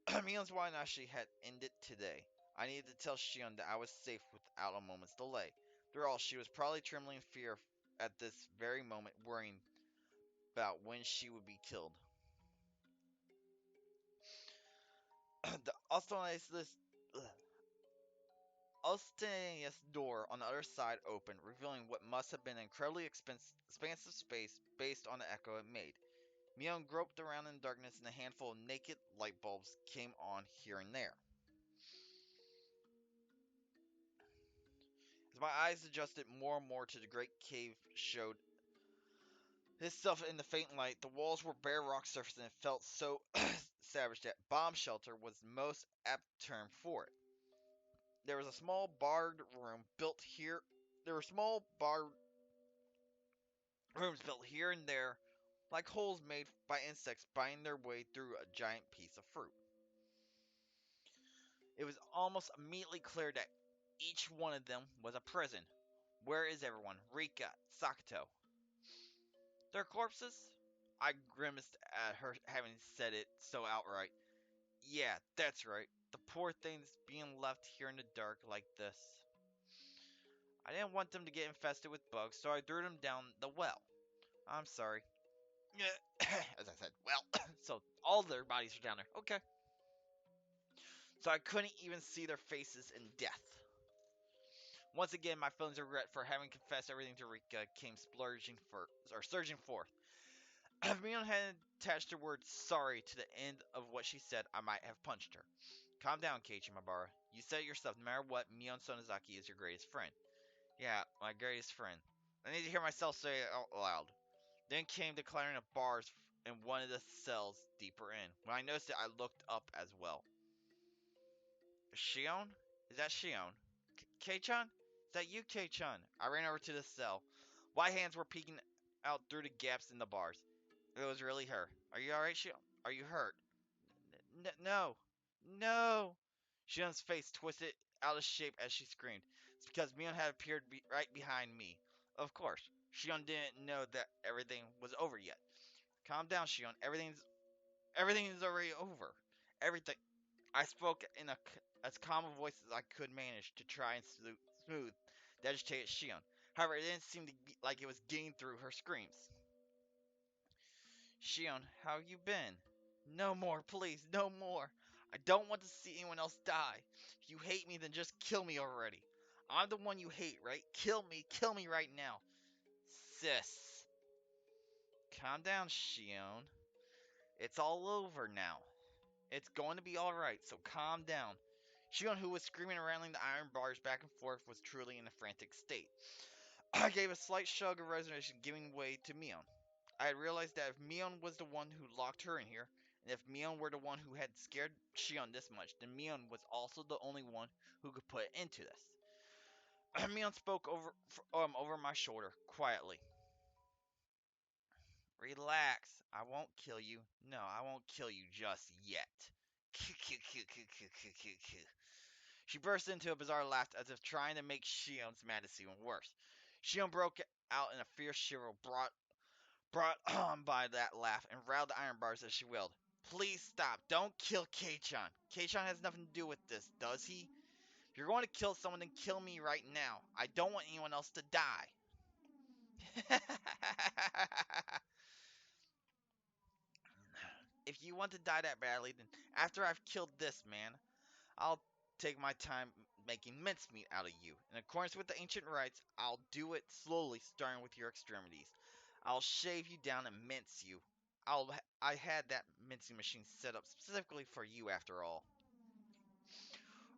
Mion's Wanashi had ended today. I needed to tell Shion that I was safe without a moment's delay. After all, she was probably trembling in fear at this very moment, worrying about when she would be killed. The ostentatious door on the other side opened, revealing what must have been an incredibly expansive space based on the echo it made. Mion groped around in darkness, and a handful of naked light bulbs came on here and there. As my eyes adjusted more and more to the great cave showed itself in the faint light, the walls were bare rock surfaces and it felt so savage that bomb shelter was the most apt term for it. There was a small barred room built here. There were small barred rooms built here and there, like holes made by insects biting their way through a giant piece of fruit. It was almost immediately clear that each one of them was a prison. Where is everyone? Rika, Sakato. Their corpses? I grimaced at her having said it so outright. Yeah, that's right. The poor things being left here in the dark like this. I didn't want them to get infested with bugs, so I threw them down the well. I'm sorry. As I said, well, so all their bodies are down there. Okay. So I couldn't even see their faces in death. Once again, my feelings of regret for having confessed everything to Rika came surging forth. If Mion had attached the word sorry to the end of what she said, I might have punched her. Calm down, Keiichi Mabara. You said it yourself, no matter what, Mion Sonozaki is your greatest friend. Yeah, my greatest friend. I need to hear myself say it out loud. Then came the clattering of bars in one of the cells deeper in. When I noticed it, I looked up as well. Shion? Is that Shion? Kei-chan? Is that you, Kei-chan? I ran over to the cell. White hands were peeking out through the gaps in the bars. It was really her. Are you alright, Shion? Are you hurt? No. No. Shion's face twisted out of shape as she screamed. It's because Mion had appeared right behind me. Of course. Shion didn't know that everything was over yet. Calm down, Shion. Everything is already over. Everything. I spoke in as calm a voice as I could manage to try and smooth the agitated Shion. However, it didn't seem to like it was getting through her screams. Shion, how have you been? No more, please, no more. I don't want to see anyone else die. If you hate me, then just kill me already. I'm the one you hate, right? Kill me right now. Sis. Calm down, Shion. It's all over now. It's going to be alright, so calm down. Shion, who was screaming and rattling the iron bars back and forth, was truly in a frantic state. I gave a slight shrug of resignation, giving way to Mion. I had realized that if Mion was the one who locked her in here, and if Mion were the one who had scared Shion this much, then Mion was also the only one who could put an end to this. Mion spoke over my shoulder, quietly. Relax. I won't kill you. No, I won't kill you just yet. She burst into a bizarre laugh as if trying to make Shion's madness even worse. Shion broke out in a fierce shiver brought on by that laugh and rattled the iron bars as she wailed. Please stop. Don't kill Kei-chan. Kei-chan has nothing to do with this, does he? If you're going to kill someone, then kill me right now. I don't want anyone else to die. If you want to die that badly, then after I've killed this man, I'll take my time making mincemeat out of you. In accordance with the ancient rites, I'll do it slowly, starting with your extremities. I'll shave you down and mince you. I had that mincing machine set up specifically for you, after all.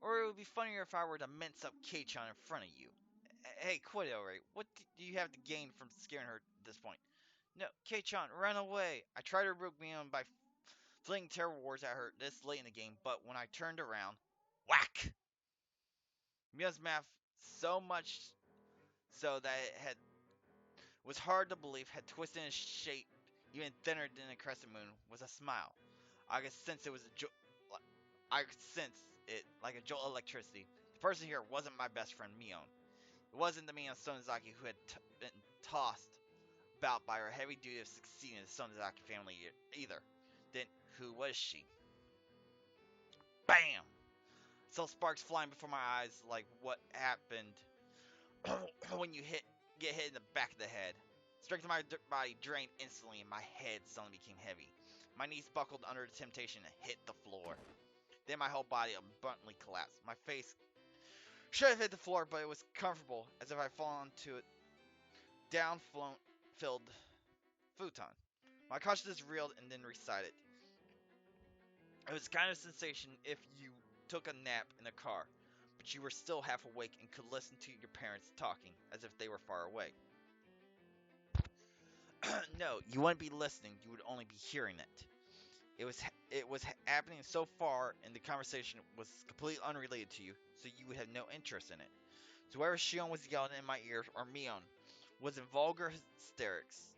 Or it would be funnier if I were to mince up Kei-chan in front of you. Hey, quit it already. What do you have to gain from scaring her at this point? No, Kei-chan, run away! I tried to rebuke Mion by flinging terror words at her this late in the game, but when I turned around, whack! Mion's mouth, so much so that it was hard to believe, had twisted in shape even thinner than a crescent moon, was a smile. I could sense it was I could sense it like a jolt of electricity. The person here wasn't my best friend Mion. It wasn't the Mion Sonozaki who had been tossed about by her heavy duty of succeeding in the Sonozaki family either. Then who was she? Bam! Saw sparks flying before my eyes like what happened when you get hit in the back of the head. Strength of my body drained instantly and my head suddenly became heavy. My knees buckled under the temptation and hit the floor. Then my whole body abruptly collapsed. My face should have hit the floor, but it was comfortable, as if I had fallen onto a filled futon. My consciousness reeled and then recited. It was the kind of sensation if you took a nap in a car, but you were still half awake and could listen to your parents talking as if they were far away. No, you wouldn't be listening, you would only be hearing it. It was happening so far, and the conversation was completely unrelated to you, so you would have no interest in it. So whoever Shion was yelling in my ears, or Mion, was in vulgar hysterics.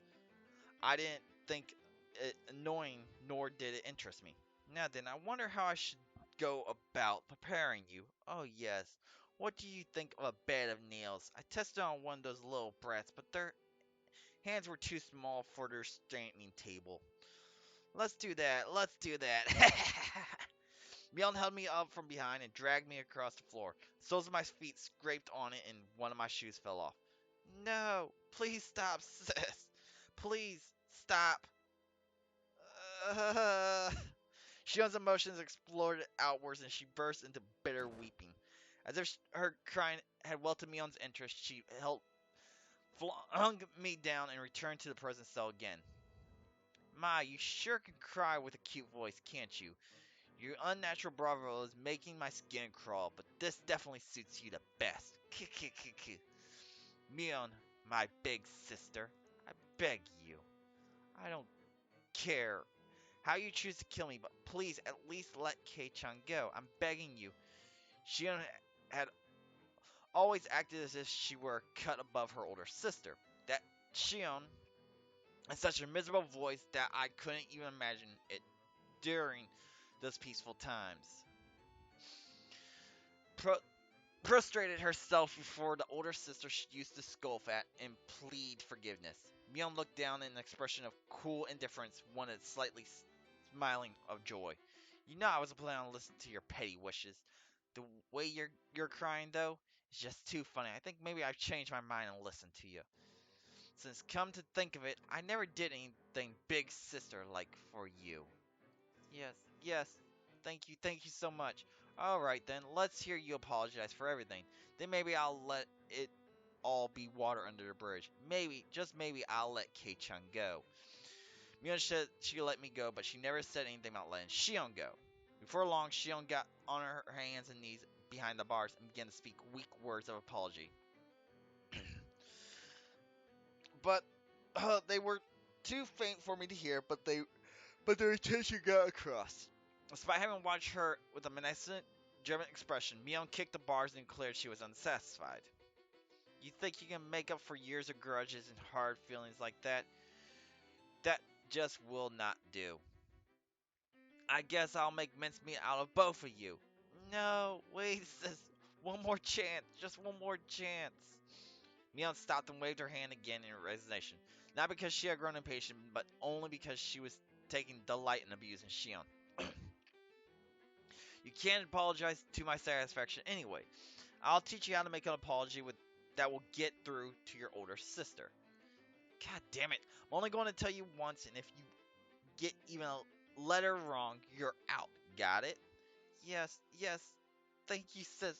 I didn't think it annoying, nor did it interest me. Now then, I wonder how I should go about preparing you. Oh yes, what do you think of a bed of nails? I tested on one of those little brats, but they're hands were too small for their standing table. Let's do that. Let's do that. Mion held me up from behind and dragged me across the floor. The soles of my feet scraped on it and one of my shoes fell off. No, please stop, sis. Please stop. Uh, Shion's emotions exploded outwards and she burst into bitter weeping. As if her crying had welted Mion's interest, she flung me down and returned to the prison cell again. Ma, you sure can cry with a cute voice, can't you? Your unnatural bravado is making my skin crawl, but this definitely suits you the best. Mion, my big sister, I beg you. I don't care how you choose to kill me, but please at least let Kei-chan go. I'm begging you. Shion had always acted as if she were a cut above her older sister. That Shion had such a miserable voice that I couldn't even imagine it during those peaceful times. Pro- Prostrated herself before the older sister she used to scoff at and plead forgiveness. Mion looked down in an expression of cool indifference, one that's slightly smiling of joy. You know I wasn't planning on listening to your petty wishes. The way you're crying though is just too funny. I think maybe I've changed my mind and listened to you. Since come to think of it, I never did anything big sister like for you. Yes, yes. Thank you so much. Alright then, let's hear you apologize for everything. Then maybe I'll let it all be water under the bridge. Maybe, just maybe, I'll let Kei-chan go. Mion said she let me go, but she never said anything about letting Shion go. Before long, Shion got on her hands and knees behind the bars and began to speak weak words of apology. But they were too faint for me to hear, but their intention got across. Despite having watched her with a menacing German expression, Mion kicked the bars and declared she was unsatisfied. You think you can make up for years of grudges and hard feelings like that? That just will not do. I guess I'll make mincemeat out of both of you. No, wait, sis. One more chance. Just one more chance. Mion stopped and waved her hand again in resignation. Not because she had grown impatient, but only because she was taking delight in abusing Shion. You can't apologize to my satisfaction anyway. I'll teach you how to make an apology that will get through to your older sister. God damn it. I'm only going to tell you once, and if you get even a letter wrong, you're out. Got it? Yes, yes. Thank you, sis.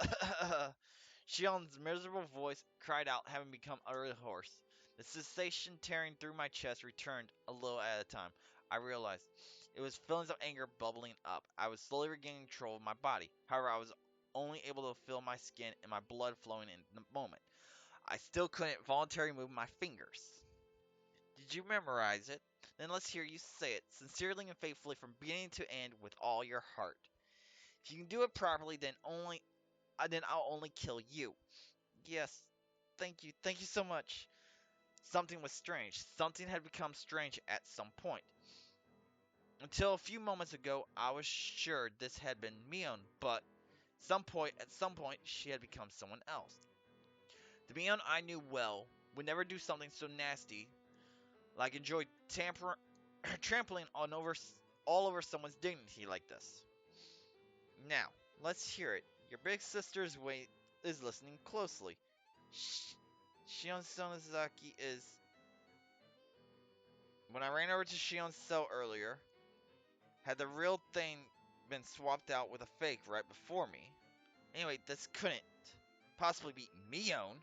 Oh. Shion's miserable voice cried out, having become utterly hoarse. The sensation tearing through my chest returned a little at a time. I realized it was feelings of anger bubbling up. I was slowly regaining control of my body. However, I was only able to feel my skin and my blood flowing in the moment. I still couldn't voluntarily move my fingers. Did you memorize it? Then let's hear you say it, sincerely and faithfully from beginning to end with all your heart. If you can do it properly, then I'll only kill you. Yes, thank you so much. Something was strange. Something had become strange at some point. Until a few moments ago, I was sure this had been Mion, but at some point, she had become someone else. The Mion I knew well would never do something so nasty, like enjoy trampling all over someone's dignity like this. Now, let's hear it. Your big sister's is listening closely. Shion Sonozaki is. When I ran over to Shion's cell earlier, had the real thing been swapped out with a fake right before me? Anyway, this couldn't possibly be Mion.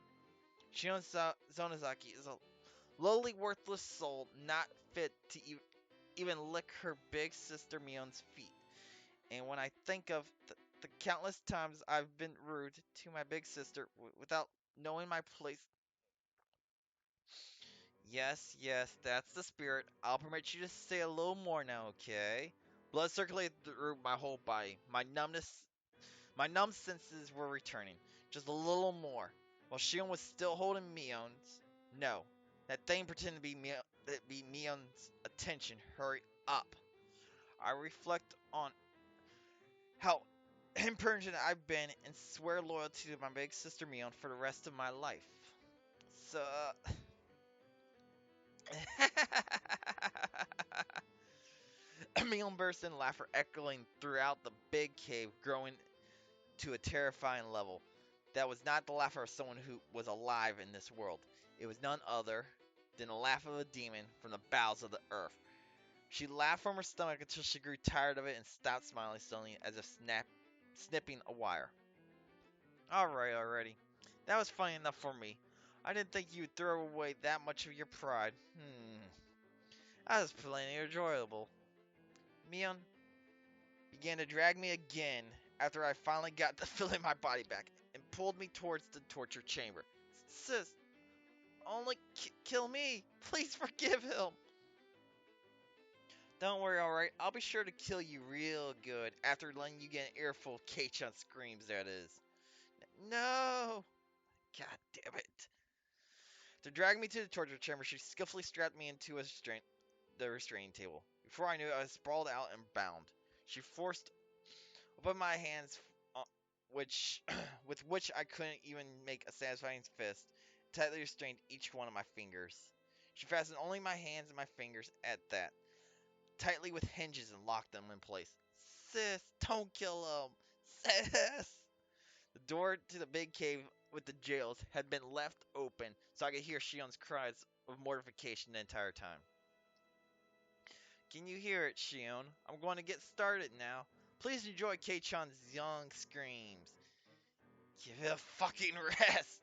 Shion Sonozaki is a lowly, worthless soul not fit to even lick her big sister Mion's feet. And when I think of the countless times I've been rude to my big sister without knowing my place. Yes, yes, that's the spirit. I'll permit you to say a little more now, okay? Blood circulated through my whole body. My numb senses were returning. Just a little more. While Shion was still holding Mion's. No, that thing pretended to be Mion's attention. Hurry up. I reflect on how impertinent I've been and swear loyalty to my big sister Mion for the rest of my life. So, Mion burst in laughter echoing throughout the big cave, growing to a terrifying level. That was not the laughter of someone who was alive in this world. It was none other than the laugh of a demon from the bowels of the earth. She laughed from her stomach until she grew tired of it and stopped smiling suddenly as if snipping a wire. Alright already. That was funny enough for me. I didn't think you'd throw away that much of your pride. That was plenty enjoyable. Mion began to drag me again after I finally got the feeling my body back and pulled me towards the torture chamber. Sis, only kill me. Please forgive him. Don't worry, alright. I'll be sure to kill you real good after letting you get an earful of K-chan screams, that is. No! God damn it. To drag me to the torture chamber, she skillfully strapped me into the restraining table. Before I knew it, I was sprawled out and bound. She forced open my hands, which with which I couldn't even make a satisfying fist, tightly restrained each one of my fingers. She fastened only my hands and my fingers at that, tightly with hinges, and locked them in place. Sis, don't kill him. Sis! The door to the big cave with the jails had been left open so I could hear Shion's cries of mortification the entire time. Can you hear it, Shion? I'm going to get started now. Please enjoy K-chan's young screams. Give it a fucking rest.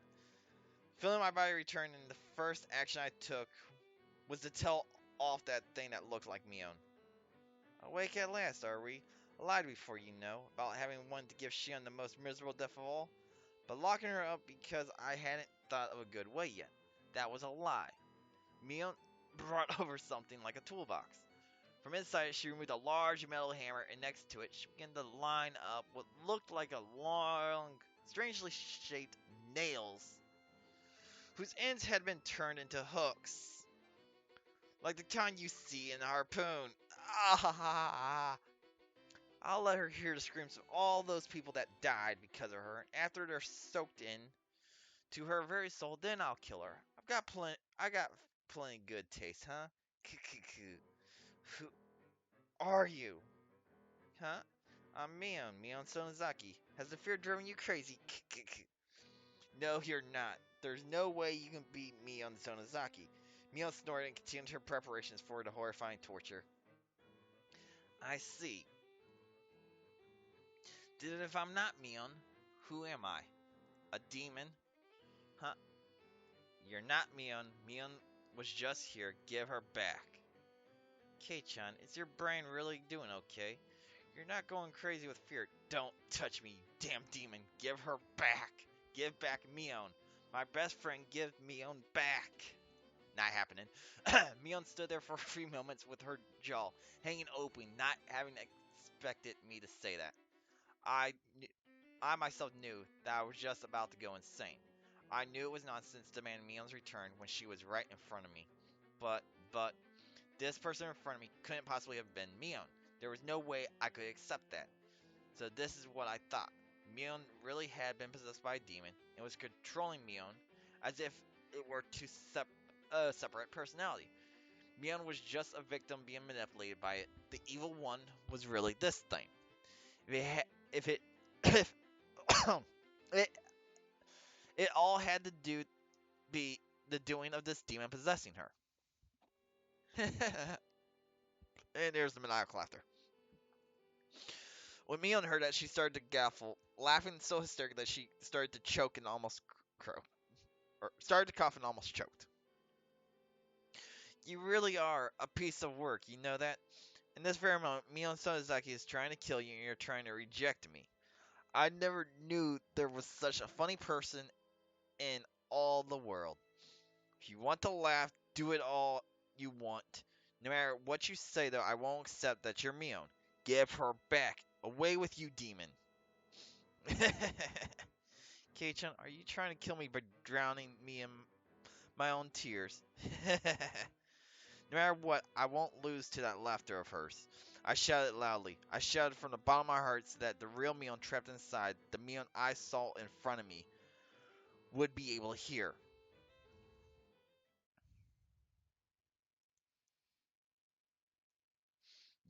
Feeling my body return, and the first action I took was to tell off that thing that looked like Mion. Awake at last, are we? I lied before, you know, about having wanted to give Shion the most miserable death of all, but locking her up because I hadn't thought of a good way yet. That was a lie. Mion brought over something like a toolbox. From inside it, she removed a large metal hammer, and next to it, she began to line up what looked like a long, strangely shaped nails, whose ends had been turned into hooks, like the kind you see in a harpoon. Ah! I'll let her hear the screams of all those people that died because of her, and after they're soaked in to her very soul, then I'll kill her. I got plenty good taste, huh? Who are you? Huh? I'm Mion Sonozaki. Has the fear driven you crazy? No, you're not. There's no way you can beat Mion Sonozaki. Mion snorted and continued her preparations for the horrifying torture. I see. Then if I'm not Mion, who am I? A demon? Huh? You're not Mion. Mion was just here. Give her back. K-chan, is your brain really doing okay? You're not going crazy with fear. Don't touch me, you damn demon. Give her back. Give back Mion. My best friend, give Mion back. Not happening. Mion stood there for a few moments with her jaw hanging open, not having expected me to say that. I, I myself knew that I was just about to go insane. I knew it was nonsense to demand Mion's return when she was right in front of me. But, this person in front of me couldn't possibly have been Mion. There was no way I could accept that. So this is what I thought. Mion really had been possessed by a demon and was controlling Mion as if it were two separate personality. Mion was just a victim being manipulated by it. The evil one was really this thing. If it, if it, it all had to be the doing of this demon possessing her. And there's the maniacal laughter. When Mion heard that, she started to gaffle, laughing so hysterically that she started to choke and almost started to cough and almost choked. You really are a piece of work, you know that? In this very moment, Mion Sonozaki is trying to kill you and you're trying to reject me. I never knew there was such a funny person in all the world. If you want to laugh, do it all you want. No matter what you say, though, I won't accept that you're Mion. Give her back. Away with you, demon. Kei-chan, are you trying to kill me by drowning me in my own tears? No matter what, I won't lose to that laughter of hers. I shouted loudly. I shouted from the bottom of my heart so that the real Mion trapped inside, the Mion I saw in front of me, would be able to hear.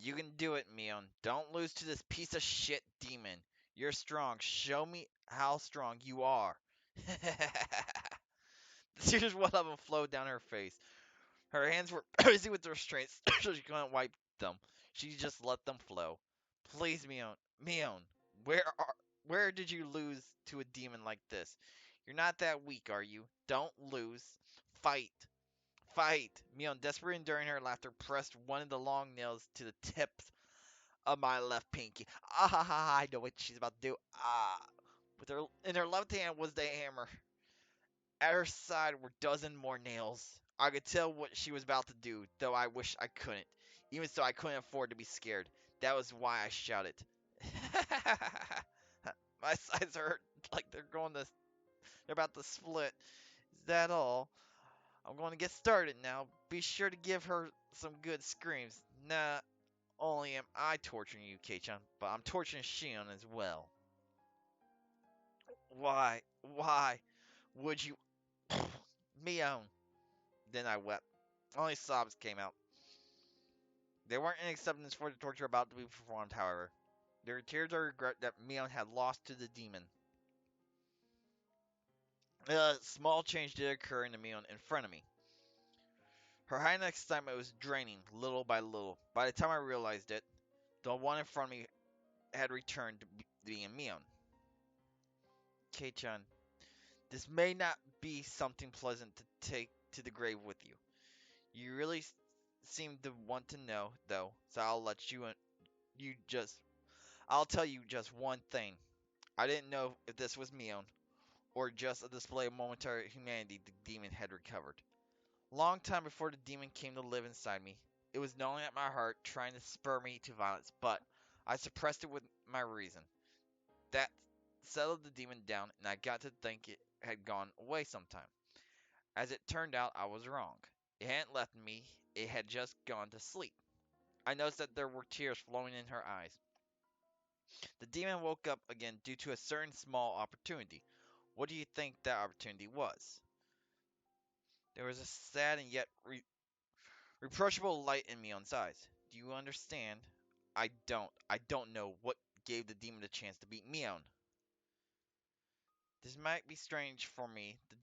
You can do it, Mion. Don't lose to this piece of shit demon. You're strong. Show me how strong you are. Tears, one of them flowed down her face. Her hands were busy with the restraints, so she couldn't wipe them. She just let them flow. Please, Mion. Mion, where did you lose to a demon like this? You're not that weak, are you? Don't lose. Fight. Fight! Mion, desperately enduring her laughter, pressed one of the long nails to the tips of my left pinky. Ah ha ha! I know what she's about to do. Ah! With her in her left hand was the hammer. At her side were dozen more nails. I could tell what she was about to do, though I wish I couldn't. Even so, I couldn't afford to be scared. That was why I shouted. My sides hurt like they're about to split. Is that all? I'm going to get started now. Be sure to give her some good screams. Not only am I torturing you, Kei-chan, but I'm torturing Shion as well. Why would you? Mion. Then I wept. Only sobs came out. They weren't in acceptance for the torture about to be performed, however. There were tears of regret that Mion had lost to the demon. A small change did occur in the Mion in front of me. Her heightened excitement was draining, little by little. By the time I realized it, the one in front of me had returned to being Mion. Kei-chan, this may not be something pleasant to take to the grave with you. You really seem to want to know, though, so you just I'll tell you just one thing. I didn't know if this was Mion, or just a display of momentary humanity the demon had recovered. Long time before the demon came to live inside me, it was gnawing at my heart, trying to spur me to violence, but I suppressed it with my reason. That settled the demon down, and I got to think it had gone away sometime. As it turned out, I was wrong. It hadn't left me, it had just gone to sleep. I noticed that there were tears flowing in her eyes. The demon woke up again due to a certain small opportunity. What do you think that opportunity was? There was a sad and yet reproachable light in Mion's eyes. Do you understand? I don't. I don't know what gave the demon the chance to beat Mion. This might be strange for me, a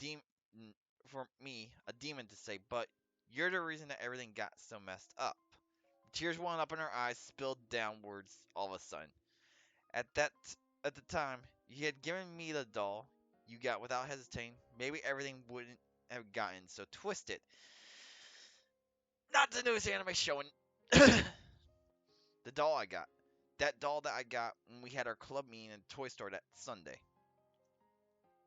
demon to say, but you're the reason that everything got so messed up. The tears welling up in her eyes spilled downwards all of a sudden. At that at the time, you had given me the doll you got without hesitating. Maybe everything wouldn't have gotten so twisted. Not the newest anime showing. The doll I got. That doll that I got when we had our club meeting in the toy store that Sunday.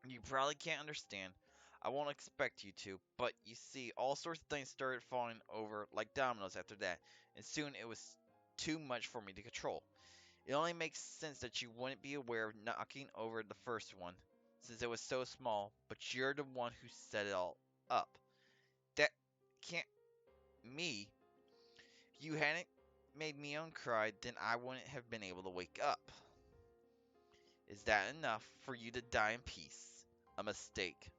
You probably can't understand. I won't expect you to, but you see, all sorts of things started falling over like dominoes after that, and soon it was too much for me to control. It only makes sense that you wouldn't be aware of knocking over the first one, since it was so small, but you're the one who set it all up. That can't me. If you hadn't made Mion cry, then I wouldn't have been able to wake up. Is that enough for you to die in peace? A mistake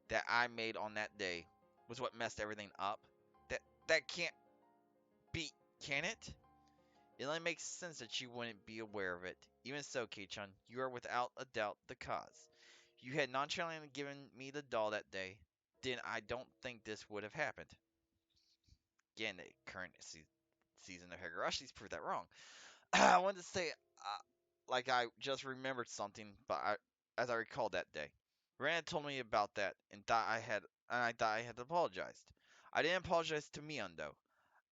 that I made on that day was what messed everything up. That can't be, can it? It only makes sense that you wouldn't be aware of it. Even so, Kei-chan, you are without a doubt the cause. If you had nonchalantly given me the doll that day, then I don't think this would have happened. Again, the current season of Higurashi's proved that wrong. I wanted to say, like I just remembered something, but as I recalled that day, Rand told me about that I thought I had apologized. I didn't apologize to Mion though.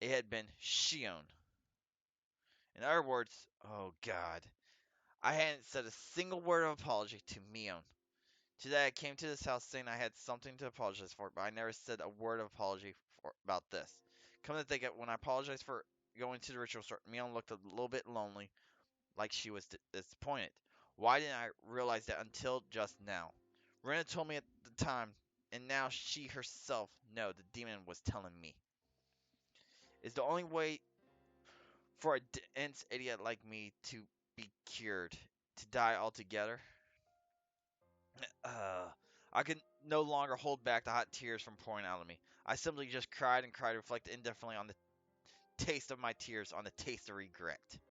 It had been Shion. In other words, oh God, I hadn't said a single word of apology to Mion. Today I came to this house saying I had something to apologize for, but I never said a word of apology about this. Come to think of it, when I apologized for going to the ritual store, Mion looked a little bit lonely, like she was disappointed. Why didn't I realize that until just now? Rena told me at the time, and now she herself know the demon was telling me. Is the only way for a dense idiot like me to be cured, to die altogether? I could no longer hold back the hot tears from pouring out of me. I simply just cried and cried, reflected indefinitely on the taste of my tears on the taste of regret.